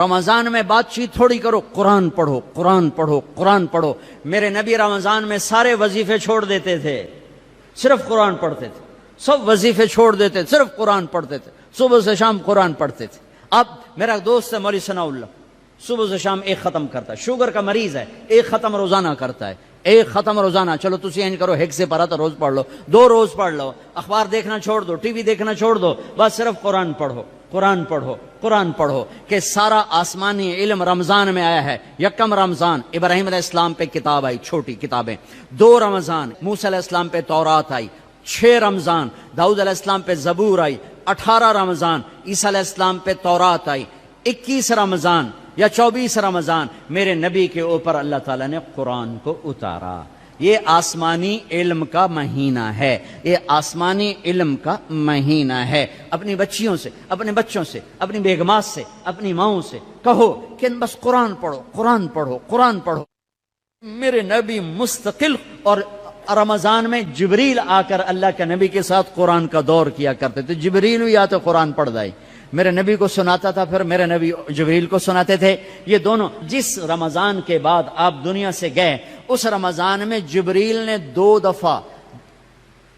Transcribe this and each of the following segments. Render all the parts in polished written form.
رمضان میں بات چیت تھوڑی کرو، قرآن پڑھو، قرآن پڑھو، قرآن پڑھو۔ میرے نبی رمضان میں سارے وظیفے چھوڑ دیتے تھے، صرف قرآن پڑھتے تھے، سب وظیفے چھوڑ دیتے، صرف قرآن پڑھتے تھے، صبح سے شام قرآن پڑھتے تھے۔ اب میرا دوست ہے مولوی ثناء اللہ، صبح سے شام ایک ختم کرتا ہے، شوگر کا مریض ہے، ایک ختم روزانہ کرتا ہے، ایک ختم روزانہ۔ چلو تسی اینج کرو، ہیک سے پڑھا تو روز پڑھ لو، 2 روز پڑھ لو، اخبار دیکھنا چھوڑ دو، ٹی وی دیکھنا چھوڑ دو، بس صرف قرآن پڑھو، قرآن پڑھو، قرآن پڑھو۔ کہ سارا آسمانی علم رمضان میں آیا ہے۔ یکم رمضان ابراہیم علیہ السلام پہ کتاب آئی، چھوٹی کتابیں۔ 2 رمضان موسیٰ علیہ السلام پہ تورات آئی۔ 6 رمضان داؤد علیہ السلام پہ زبور آئی۔ 18 رمضان عیسیٰ علیہ السلام پہ تورات آئی۔ 21 رمضان یا 24 رمضان میرے نبی کے اوپر اللہ تعالیٰ نے قرآن کو اتارا۔ یہ آسمانی علم کا مہینہ ہے، یہ آسمانی علم کا مہینہ ہے۔ اپنی بچیوں سے، اپنے بچوں سے، اپنی بیگمات سے، اپنی ماؤں سے کہو کہ بس قرآن پڑھو، قرآن پڑھو، قرآن پڑھو۔ میرے نبی مستقل، اور رمضان میں جبریل آ کر اللہ کے نبی کے ساتھ قرآن کا دور کیا کرتے تھے۔ جبریل بھی آتے قرآن پڑھ دائی، میرے نبی کو سناتا تھا، پھر میرے نبی جبریل کو سناتے تھے۔ یہ دونوں، جس رمضان کے بعد آپ دنیا سے گئے اس رمضان میں جبریل نے 2 دفعہ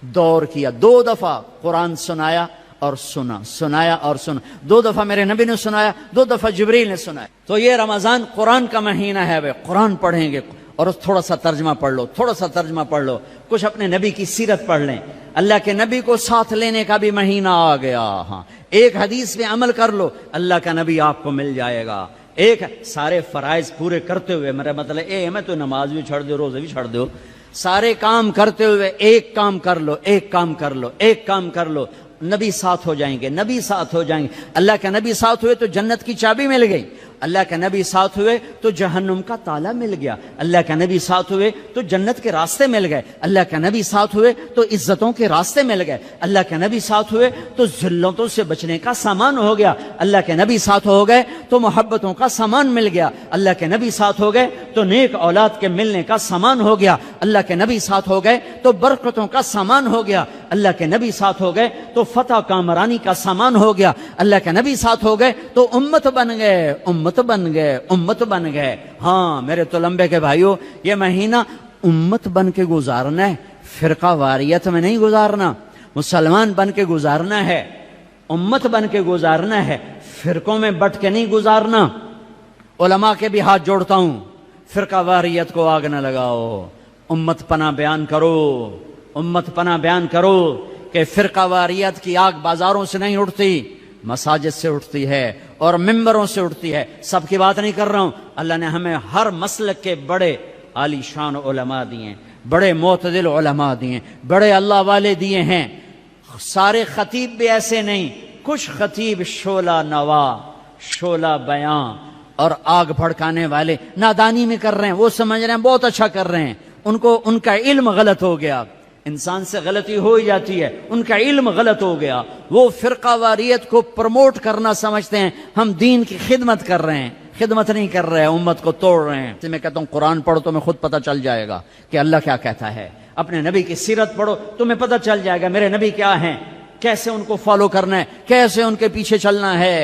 دور کیا، 2 دفعہ قرآن سنایا اور سنا، سنایا اور سنا۔ 2 دفعہ میرے نبی نے سنایا، 2 دفعہ جبریل نے سنایا۔ تو یہ رمضان قرآن کا مہینہ ہے، بھائی قرآن پڑھیں گے، اور تھوڑا سا ترجمہ پڑھ لو، تھوڑا سا ترجمہ پڑھ لو، کچھ اپنے نبی کی سیرت پڑھ لیں۔ اللہ کے نبی کو ساتھ لینے کا بھی مہینہ آ گیا۔ ہاں، ایک حدیث پہ عمل کر لو، اللہ کا نبی آپ کو مل جائے گا۔ ایک سارے فرائض پورے کرتے ہوئے، میرا مطلب میں تو نماز بھی چھڑ دو، روزے بھی چھڑ دو، سارے کام کرتے ہوئے ایک کام کر لو، ایک کام کر لو، ایک کام کر لو، نبی ساتھ ہو جائیں گے، نبی ساتھ ہو جائیں گے۔ اللہ کے نبی ساتھ ہوئے تو جنت کی چابی مل گئی، اللہ کے نبی ساتھ ہوئے تو جہنم کا تالا مل گیا، اللہ کے نبی ساتھ ہوئے تو جنت کے راستے مل گئے، اللہ کے نبی ساتھ ہوئے تو عزتوں کے راستے مل گئے، اللہ کے نبی ساتھ ہوئے تو ذلتوں سے بچنے کا سامان ہو گیا، اللہ کے نبی ساتھ ہو گئے تو محبتوں کا سامان مل گیا، اللہ کے نبی ساتھ ہو گئے تو نیک اولاد کے ملنے کا سامان ہو گیا، اللہ کے نبی ساتھ ہو گئے تو برکتوں کا سامان ہو گیا، اللہ کے نبی ساتھ ہو گئے تو فتح کامرانی کا سامان ہو گیا، اللہ کے نبی ساتھ ہو گئے تو امت بن گئے، امت بن گئے، امت بن گئے۔ ہاں میرے تولمبے کے بھائیوں، یہ مہینہ امت بن کے گزارنا ہے، فرقہ واریت میں نہیں گزارنا، مسلمان بن کے گزارنا ہے، امت بن کے گزارنا ہے، فرقوں میں بٹ کے نہیں گزارنا۔ علماء کے بھی ہاتھ جوڑتا ہوں، فرقہ واریت کو آگ نہ لگاؤ، امت پناہ بیان کرو، امت پناہ بیان کرو کہ فرقہ واریت کی آگ بازاروں سے نہیں اٹھتی، مساجد سے اٹھتی ہے اور ممبروں سے اٹھتی ہے۔ سب کی بات نہیں کر رہا ہوں، اللہ نے ہمیں ہر مسلک کے بڑے عالی شان علماء دیے، بڑے معتدل علماء دیے، بڑے اللہ والے دیے ہیں۔ سارے خطیب بھی ایسے نہیں، کچھ خطیب شعلہ نوا، شعلہ بیاں اور آگ بھڑکانے والے نادانی میں کر رہے ہیں، وہ سمجھ رہے ہیں بہت اچھا کر رہے ہیں، ان کا علم غلط ہو گیا۔ انسان سے غلطی ہو ہی جاتی ہے، ان کا علم غلط ہو گیا، وہ فرقہ واریت کو پروموٹ کرنا سمجھتے ہیں ہم دین کی خدمت کر رہے ہیں، خدمت نہیں کر رہے ہیں، امت کو توڑ رہے ہیں۔ میں کہتا ہوں قرآن پڑھو، تمہیں خود پتہ چل جائے گا کہ اللہ کیا کہتا ہے، اپنے نبی کی سیرت پڑھو، تمہیں پتہ چل جائے گا میرے نبی کیا ہیں، کیسے ان کو فالو کرنا ہے، کیسے ان کے پیچھے چلنا ہے۔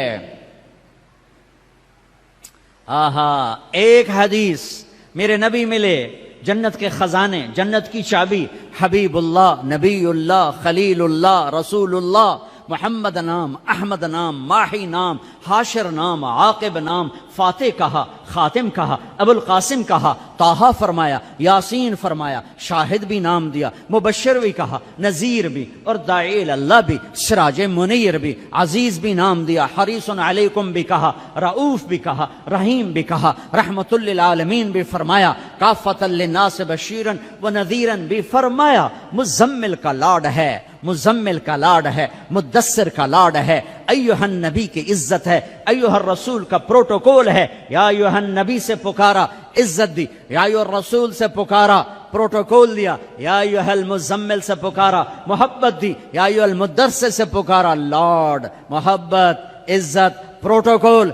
آہا، ایک حدیث میرے نبی ملے، جنت کے خزانے، جنت کی چابی، حبیب اللہ، نبی اللہ، خلیل اللہ، رسول اللہ، محمد نام، احمد نام، ماہی نام، حاشر نام، عاقب نام، فاتح کہا، خاتم کہا، ابو القاسم کہا، طٰہٰ فرمایا، یاسین فرمایا، شاہد بھی نام دیا، مبشر بھی کہا، نذیر بھی، اور داعی اللہ بھی، سراج منیر بھی، عزیز بھی نام دیا، حریص علیکم بھی کہا، رؤوف بھی کہا، رحیم بھی کہا، رحمت للعالمین بھی فرمایا، کافۃ للناس بشیرا و نذیرا بھی فرمایا۔ مزمل کا لاڈ ہے، مزمل کا لاڈ ہے، مدثر کا لاڈ ہے، ایھا النبی کی عزت ہے، ایھا الرسول کا پروٹوکول ہے، یا ایھا النبی سے پکارا عزت دی، یا ایھا الرسول سے پکارا پروٹوکول دیا، یا ایھا المزمل سے پکارا محبت دی، یا ایھا المدثر سے پکارا لاڈ، محبت، عزت، پروٹوکول۔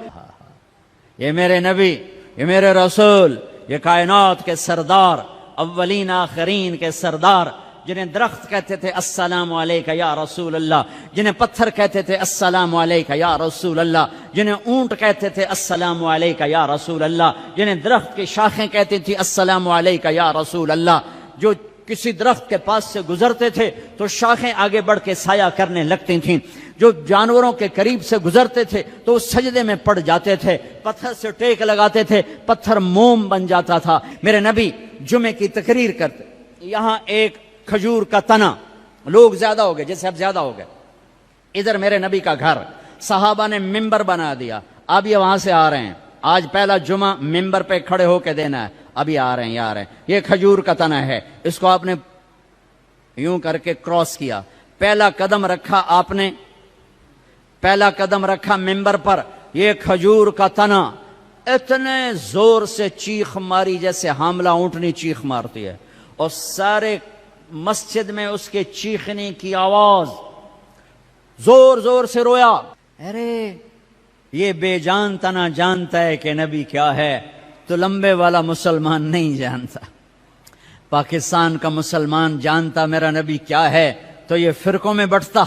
یہ میرے نبی، یہ میرے رسول، یہ کائنات کے سردار، اولین آخرین کے سردار، جنہیں درخت کہتے تھے السلام علیکہ یا رسول اللہ، جنہیں پتھر کہتے تھے السلام علیکہ یا رسول اللہ، جنہیں اونٹ کہتے تھے السلام علیکہ یا رسول اللہ، جنہیں درخت کی شاخیں کہتی تھی السلام علیکہ یا رسول اللہ، جو کسی درخت کے پاس سے گزرتے تھے تو شاخیں آگے بڑھ کے سایہ کرنے لگتی تھیں، جو جانوروں کے قریب سے گزرتے تھے تو اس سجدے میں پڑ جاتے تھے، پتھر سے ٹیک لگاتے تھے، پتھر موم بن جاتا تھا۔ میرے نبی جمعے کی تقریر کرتے، یہاں ایک کھجور کا تنا، لوگ زیادہ ہو گئے، جیسے اب زیادہ ہو گئے، ادھر میرے نبی کا گھر، صحابہ نے ممبر بنا دیا، اب یہ وہاں سے آ رہے ہیں، آج پہلا جمعہ ممبر پہ کھڑے ہو کے دینا ہے، ابھی آ رہے ہیں، آ رہے ہیں، یہ کھجور کا تنا ہے، اس کو آپ نے یوں کر کے کراس کیا، پہلا قدم رکھا آپ نے، پہلا قدم رکھا ممبر پر، یہ کھجور کا تنا اتنے زور سے چیخ ماری جیسے حاملہ اونٹنی چیخ مارتی ہے، اور سارے مسجد میں اس کے چیخنے کی آواز، زور زور سے رویا، ارے یہ بے جان تنا جانتا ہے کہ نبی کیا ہے، تو لمبے والا مسلمان نہیں جانتا۔ پاکستان کا مسلمان جانتا میرا نبی کیا ہے تو یہ فرقوں میں بٹتا،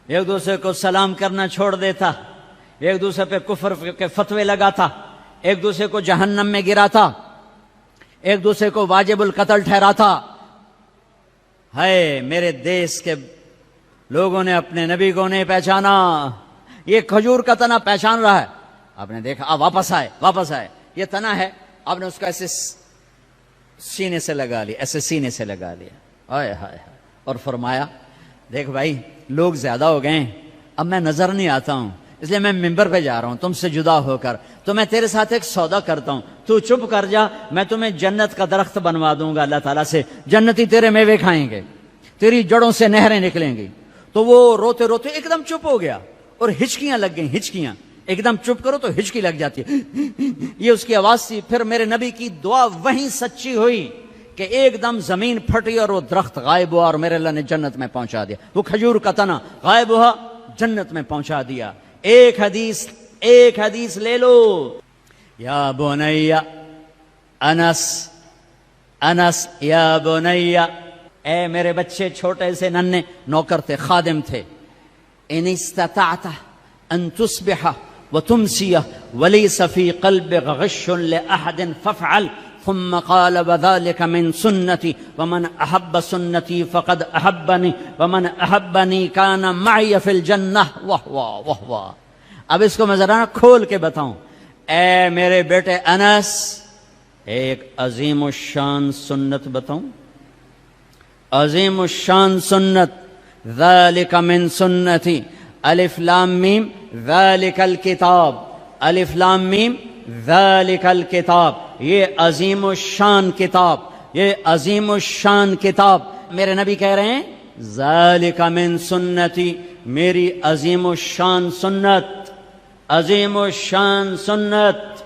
ایک دوسرے کو سلام کرنا چھوڑ دیتا، ایک دوسرے پہ کفر کے فتوے لگاتا، ایک دوسرے کو جہنم میں گراتا، ایک دوسرے کو واجب القتل ٹھہراتا۔ ہے میرے دیس کے لوگوں نے اپنے نبی کو نہیں پہچانا، یہ کھجور کا تنا پہچان رہا ہے، آپ نے دیکھا، واپس آئے، یہ تنا ہے، آپ نے اس کا ایسے سینے سے لگا لیا، ایسے سینے سے لگا لیا، ہائے ہائے، اور فرمایا دیکھ بھائی لوگ زیادہ ہو گئے ہیں، اب میں نظر نہیں آتا ہوں، اس لیے میں ممبر پہ جا رہا ہوں تم سے جدا ہو کر، تو میں تیرے ساتھ ایک سودا کرتا ہوں، تو چپ کر جا، میں تمہیں جنت کا درخت بنوا دوں گا اللہ تعالیٰ سے، جنتی تیرے میوے کھائیں گے، تیری جڑوں سے نہریں نکلیں گی۔ تو وہ روتے روتے ایک دم چپ ہو گیا، اور ہچکیاں لگ گئیں، ہچکیاں، ایک دم چپ کرو تو ہچکی لگ جاتی ہے، یہ اس کی آواز تھی۔ پھر میرے نبی کی دعا وہیں سچی ہوئی کہ ایک دم زمین پھٹی اور وہ درخت غائب ہوا، اور میرے اللہ نے جنت میں پہنچا دیا، وہ کھجور کا تنا غائب ہوا، جنت میں پہنچا دیا۔ ایک حدیث لے لو، یا بنی انس یا بنی، اے میرے بچے، چھوٹے سے ننھے نوکر تھے، خادم تھے، ان استطعت ان تصبح وتمسي وليس في قلبك غش لأحد فافعل، ثم قال وذلك من سنتي ومن أحب سنتي فقد أحبني ومن أحبني كان معي في الجنة۔ واہ واہ واہ واہ، اب اس کو میں ذرا کھول کے بتاؤں۔ اے میرے بیٹے انس، ایک عظیم الشان سنت بتاؤں، عظیم الشان سنت، ذلك من سنتي، الف لام میم ذالک الکتاب، الف لام میم ذالک الکتاب، یہ عظیم الشان کتاب، یہ عظیم الشان کتاب۔ میرے نبی کہہ رہے ہیں ذالک من سنتی، میری عظیم الشان سنت، عظیم الشان سنت۔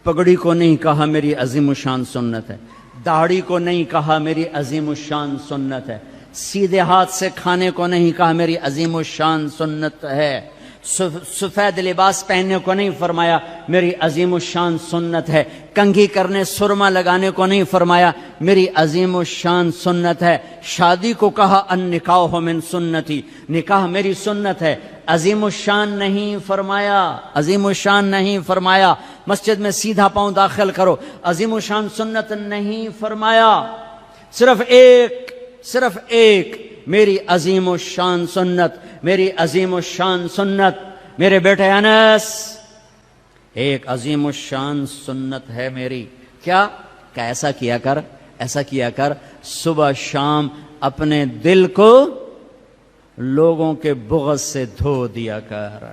پگڑی کو نہیں کہا میری عظیم الشان سنت ہے، داڑھی کو نہیں کہا میری عظیم الشان سنت ہے، سیدھے ہاتھ سے کھانے کو نہیں کہا میری عظیم الشان سنت ہے، سفید لباس پہننے کو نہیں فرمایا میری عظیم الشان سنت ہے، کنگھی کرنے سرما لگانے کو نہیں فرمایا میری عظیم الشان سنت ہے، شادی کو کہا النکاح من سنتی، نکاح میری سنت ہے، عظیم الشان نہیں فرمایا، عظیم الشان نہیں فرمایا، مسجد میں سیدھا پاؤں داخل کرو، عظیم الشان سنت نہیں فرمایا، صرف ایک میری عظیم الشان سنت، میری عظیم الشان سنت۔ میرے بیٹے انس، ایک عظیم الشان سنت ہے میری، کیا کہ ایسا کیا کر صبح شام اپنے دل کو لوگوں کے بغض سے دھو دیا کر،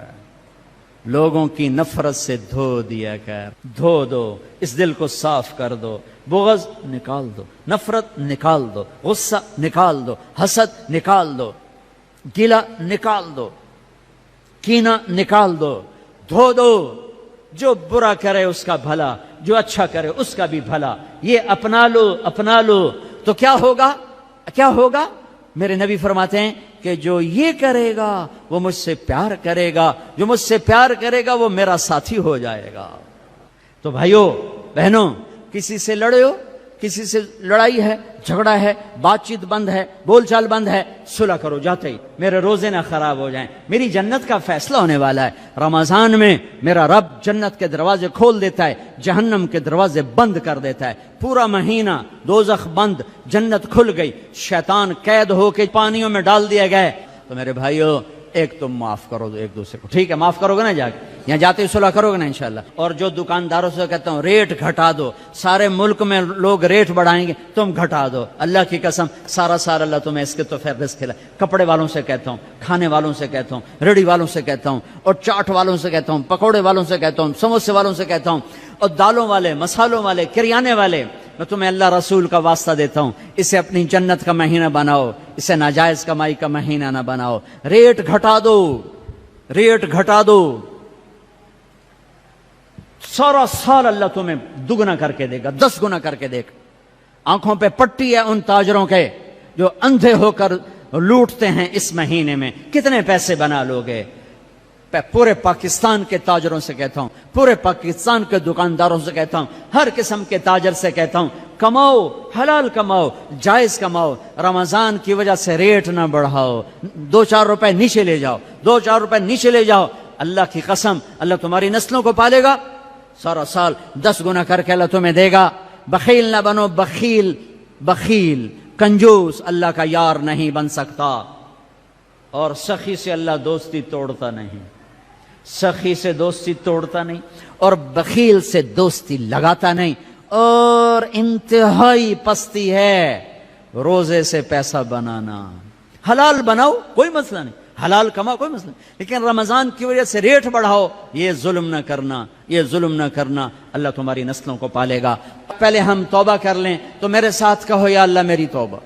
لوگوں کی نفرت سے دھو دیا کر، دھو دو، اس دل کو صاف کر دو، بغض نکال دو، نفرت نکال دو، غصہ نکال دو، حسد نکال دو، گلہ نکال دو، کینہ نکال دو، دھو دو، جو برا کرے اس کا بھلا، جو اچھا کرے اس کا بھی بھلا، یہ اپنا لو تو کیا ہوگا؟ میرے نبی فرماتے ہیں کہ جو یہ کرے گا وہ مجھ سے پیار کرے گا، جو مجھ سے پیار کرے گا وہ میرا ساتھی ہو جائے گا۔ تو بھائیو بہنوں، کسی سے لڑے ہو، کسی سے لڑائی ہے، جھگڑا ہے، بات چیت بند ہے، بول چال بند ہے، صلح کرو جاتے ہی، میرے روزے نہ خراب ہو جائیں، میری جنت کا فیصلہ ہونے والا ہے۔ رمضان میں میرا رب جنت کے دروازے کھول دیتا ہے، جہنم کے دروازے بند کر دیتا ہے۔ پورا مہینہ دوزخ بند، جنت کھل گئی، شیطان قید ہو کے پانیوں میں ڈال دیا گیا۔ تو میرے بھائیو، ایک تم معاف کرو ایک دوسرے کو، ٹھیک ہے؟ معاف کرو گے نا؟ جا کے یہاں جاتے ہی صلح کرو گے نا انشاءاللہ؟ اور جو دکانداروں سے کہتا ہوں ریٹ گھٹا دو، سارے ملک میں لوگ ریٹ بڑھائیں گے، تم گھٹا دو، اللہ کی قسم سارا سال اللہ تمہیں اس کے تو فیر رزق کھلائے۔ کپڑے والوں سے کہتا ہوں، کھانے والوں سے کہتا ہوں، ریڑھی والوں سے کہتا ہوں، اور چاٹ والوں سے کہتا ہوں، پکوڑے والوں سے کہتا ہوں، سموسے والوں سے کہتا ہوں، اور دالوں والے، مسالوں والے، کریانے والے، میں تمہیں اللہ رسول کا واسطہ دیتا ہوں، اسے اپنی جنت کا مہینہ بناؤ، اسے ناجائز کمائی کا مہینہ نہ بناؤ۔ ریٹ گھٹا دو، ریٹ گھٹا دو، سارا سال اللہ تمہیں دگنا کر کے دے گا، 10 گنا کر کے دے گا۔ آنکھوں پہ پٹی ہے ان تاجروں کے جو اندھے ہو کر لوٹتے ہیں اس مہینے میں، کتنے پیسے بنا لوگے؟ پورے پاکستان کے تاجروں سے کہتا ہوں، پورے پاکستان کے دکانداروں سے کہتا ہوں، ہر قسم کے تاجر سے کہتا ہوں، کماؤ، حلال کماؤ، جائز کماؤ، رمضان کی وجہ سے ریٹ نہ بڑھاؤ، 2-4 روپے نیچے لے جاؤ، 2-4 روپے نیچے لے جاؤ، اللہ کی قسم اللہ تمہاری نسلوں کو پالے گا، سارا سال 10 گنا کر کے اللہ تمہیں دے گا۔ بخیل نہ بنو، بخیل بخیل کنجوس اللہ کا یار نہیں بن سکتا، اور سخی سے اللہ دوستی توڑتا نہیں، سخی سے دوستی توڑتا نہیں، اور بخیل سے دوستی لگاتا نہیں۔ اور انتہائی پستی ہے روزے سے پیسہ بنانا۔ حلال بناؤ کوئی مسئلہ نہیں، حلال کماؤ کوئی مسئلہ نہیں، لیکن رمضان کی وجہ سے ریٹ بڑھاؤ، یہ ظلم نہ کرنا، یہ ظلم نہ کرنا، اللہ تمہاری نسلوں کو پالے گا۔ پہلے ہم توبہ کر لیں، تو میرے ساتھ کہو یا اللہ میری توبہ،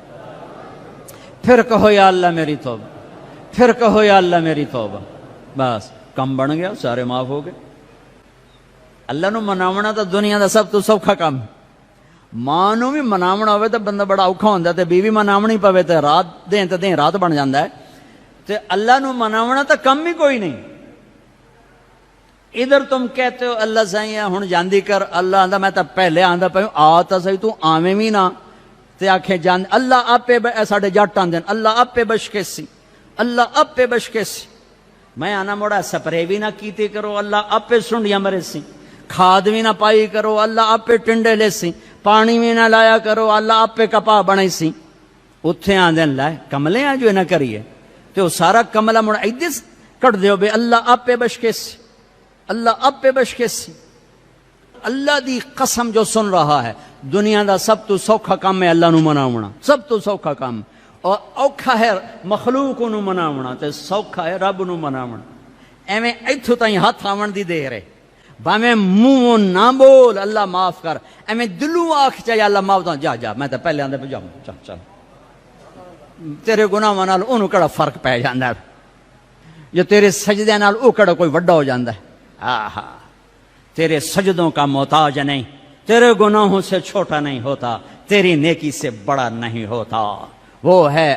پھر کہو یا اللہ میری توبہ، پھر کہو یا اللہ میری توبہ، بس کم بن گیا، سارے معاف ہو گئے۔ اللہ نو مناونا تو دنیا دا سب تو سوکھا کام ہے۔ ماں نو بھی مناونا ہوئے تو بندہ بڑا اوکھا ہوندا ہے، تے بیوی مناونی پوے تے رات دیں تے دیں رات بن جاندا ہے، تے اللہ نو مناونا تو کم ہی کوئی نہیں۔ ادھر تم کہتے ہو اللہ سائیں ہن جاندی کر، اللہ آندا میں تا پہلے آندا پیا آ تا صحیح، تو آویں وی نہ تے آکھے جان اللہ آپے ساڈے جٹ آندے اللہ آپے بشکے سی، اللہ آپے بشکے سی، میں آنا موڑا سپرے بھی نہ کیتے کرو، اللہ آپے سنڈیاں مرے سی، کھاد بھی نہ پائی کرو، اللہ آپے ٹنڈے لے سی، پانی بھی نہ لایا کرو، اللہ آپے کپا بنے سی۔ اتھے آندے لائے کملے ہیں جو نہ کریے، تو سارا کملہ موڑا ایدس کٹ دیو بے اللہ آپے بشکے سی، اللہ آپے بشکے سی۔ اللہ دی قسم جو سن رہا ہے، دنیا دا سب تو سوکھا کام ہے اللہ نو مناونا، سب تو سوکھا کام، اور اوکھا ہے مخلوق نو مناونا تے سوکھا ہے رب نو مناونا۔ ایویں ایتھوں تائیں ہاتھ آون دی دیر ہے، باویں منہ نہ بول اللہ معاف کر، ایویں دلوں آکھ چاہے اللہ معاف دوں، جا جا میں تو پہلے آندے پہ جاؤں، چل چل تیرے گناہاں نال اونوں کڑا فرق پہ جاندا ہے، جو تیرے سجدے نال او کڑا کوئی وڈا ہو جاندا ہے۔ آہا، تیرے سجدوں کا محتاج نہیں، تیرے گناہوں سے چھوٹا نہیں ہوتا، تیری نیکی سے بڑا نہیں ہوتا، وہ ہے